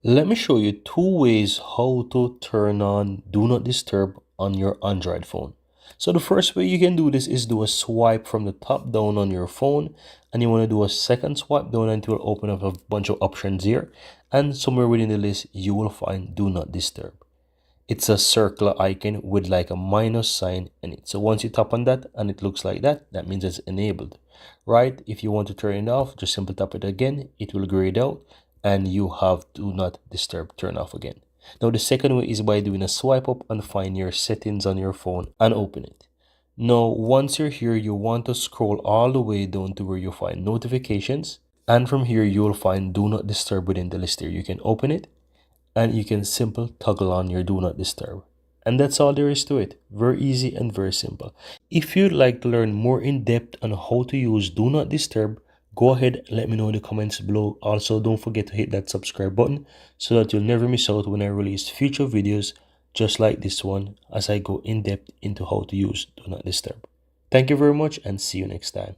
Let me show you two ways how to turn on Do Not Disturb on your Android phone. So the first way you can do this is do a swipe from the top down on your phone, and you want to do a second swipe down and it will open up a bunch of options here, and somewhere within the list you will find Do Not Disturb. It's a circular icon with like a minus sign in it. So once you tap on that and it looks like that, that means it's enabled, right? If you want to turn it off, just simply tap it again. It will grayed out and you have Do Not Disturb turn off again. Now the second way is by doing a swipe up and find your settings on your phone and open it. Now once you're here, you want to scroll all the way down to where you find notifications, and from here you will find Do Not Disturb within the list here. You can open it and you can simply toggle on your Do Not Disturb. And that's all there is to it. Very easy and very simple. If you'd like to learn more in depth on how to use Do Not Disturb, go ahead and let me know in the comments below. Also, don't forget to hit that subscribe button so that you'll never miss out when I release future videos just like this one as I go in depth into how to use Do Not Disturb. Thank you very much and see you next time.